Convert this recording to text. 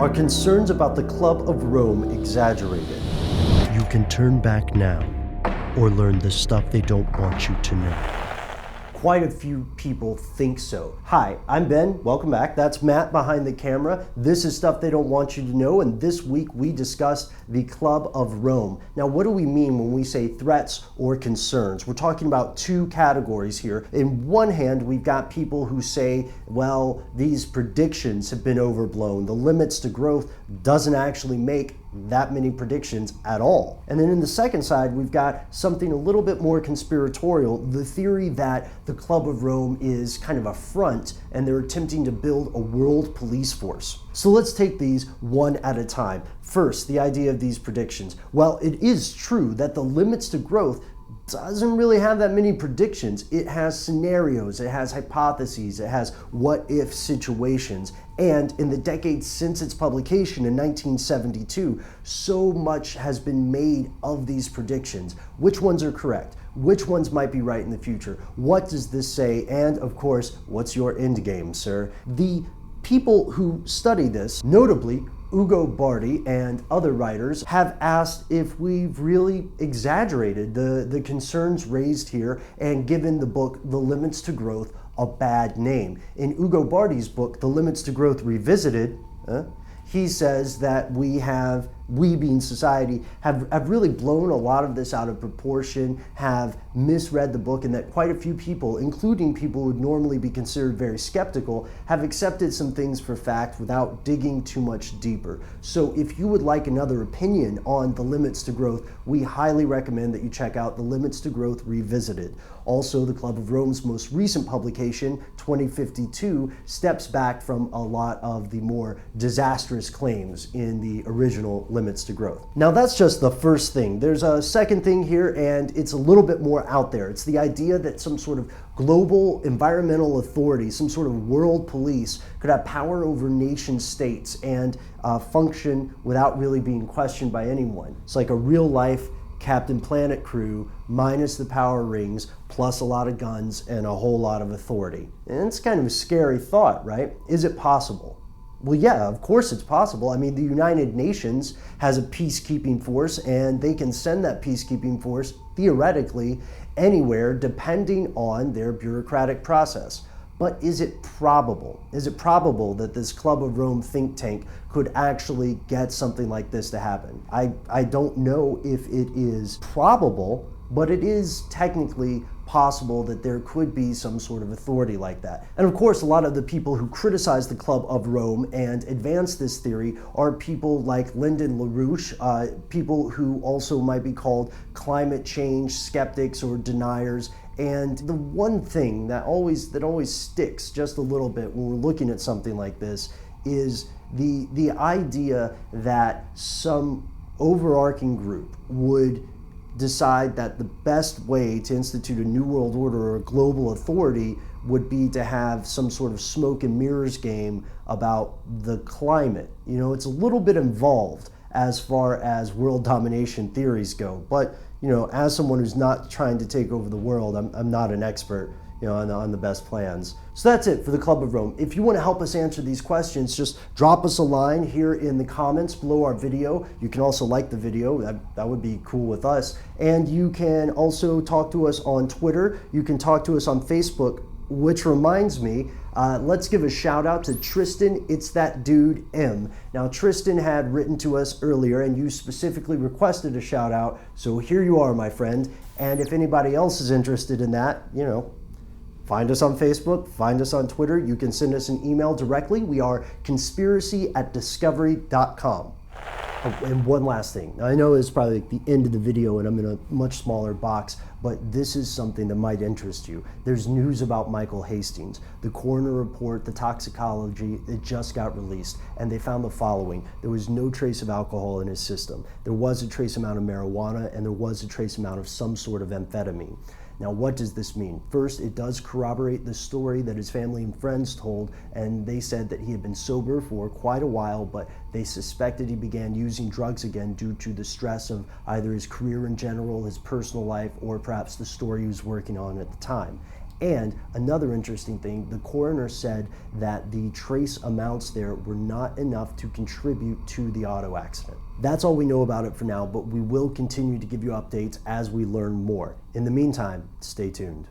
Are concerns about the Club of Rome exaggerated? You can turn back now or learn the stuff they don't want you to know. Quite a few people think so. Hi, I'm Ben. Welcome back. That's Matt behind the camera. This is Stuff They Don't Want You to Know, and this week we discussed the Club of Rome. Now, what do we mean when we say threats or concerns? We're talking about two categories here. In one hand, we've got people who say, well, these predictions have been overblown. The limits to growth doesn't actually make that many predictions at all. And then in the second side, we've got something a little bit more conspiratorial, the theory that the Club of Rome is kind of a front and they're attempting to build a world police force. So let's take these one at a time. First, the idea of these predictions. Well, it is true that the limits to growth doesn't really have that many predictions. It has scenarios, it has hypotheses, it has what-if situations. And in the decades since its publication in 1972, so much has been made of these predictions. Which ones are correct? Which ones might be right in the future? What does this say? And of course, what's your end game, sir? The people who study this, notably Ugo Bardi and other writers, have asked if we've really exaggerated the concerns raised here and given the book The Limits to Growth a bad name. In Ugo Bardi's book, The Limits to Growth Revisited, he says that we being society, have really blown a lot of this out of proportion, have misread the book, and that quite a few people, including people who would normally be considered very skeptical, have accepted some things for fact without digging too much deeper. So if you would like another opinion on The Limits to Growth, we highly recommend that you check out The Limits to Growth Revisited. Also, the Club of Rome's most recent publication, 2052, steps back from a lot of the more disastrous claims in the original Limits to Growth. Now, that's just the first thing. There's a second thing here, and it's a little bit more out there. It's the idea that some sort of global environmental authority, some sort of world police, could have power over nation states and function without really being questioned by anyone. It's like a real-life Captain Planet crew minus the power rings, plus a lot of guns and a whole lot of authority. And it's kind of a scary thought, right? Is it possible? Well, yeah, of course it's possible. I mean, the United Nations has a peacekeeping force, and they can send that peacekeeping force, theoretically, anywhere, depending on their bureaucratic process. But is it probable? Is it probable that this Club of Rome think tank could actually get something like this to happen? I don't know if it is probable, but it is technically possible that there could be some sort of authority like that. And of course, a lot of the people who criticize the Club of Rome and advance this theory are people like Lyndon LaRouche, people who also might be called climate change skeptics or deniers. And the one thing that always sticks just a little bit when we're looking at something like this is the idea that some overarching group would decide that the best way to institute a new world order or a global authority would be to have some sort of smoke and mirrors game about the climate. You know, it's a little bit involved as far as world domination theories go, but you know, as someone who's not trying to take over the world, I'm not an expert, you know, on the best plans. So that's it for the Club of Rome. If you want to help us answer these questions, just drop us a line here in the comments below our video. You can also like the video, that would be cool with us. And you can also talk to us on Twitter. You can talk to us on Facebook, which reminds me, let's give a shout out to Tristan, It's That Dude M. Now, Tristan had written to us earlier and you specifically requested a shout out, so here you are, my friend. And if anybody else is interested in that, you know, find us on Facebook, find us on Twitter. You can send us an email directly. We are conspiracy@discovery.com. Oh, and one last thing. I know it's probably the end of the video and I'm in a much smaller box, but this is something that might interest you. There's news about Michael Hastings. The coroner report, the toxicology, it just got released, and they found the following. There was no trace of alcohol in his system. There was a trace amount of marijuana, and there was a trace amount of some sort of amphetamine. Now, what does this mean? First, it does corroborate the story that his family and friends told, and they said that he had been sober for quite a while, but they suspected he began using drugs again due to the stress of either his career in general, his personal life, or perhaps the story he was working on at the time. And another interesting thing, the coroner said that the trace amounts there were not enough to contribute to the auto accident. That's all we know about it for now, but we will continue to give you updates as we learn more. In the meantime, stay tuned.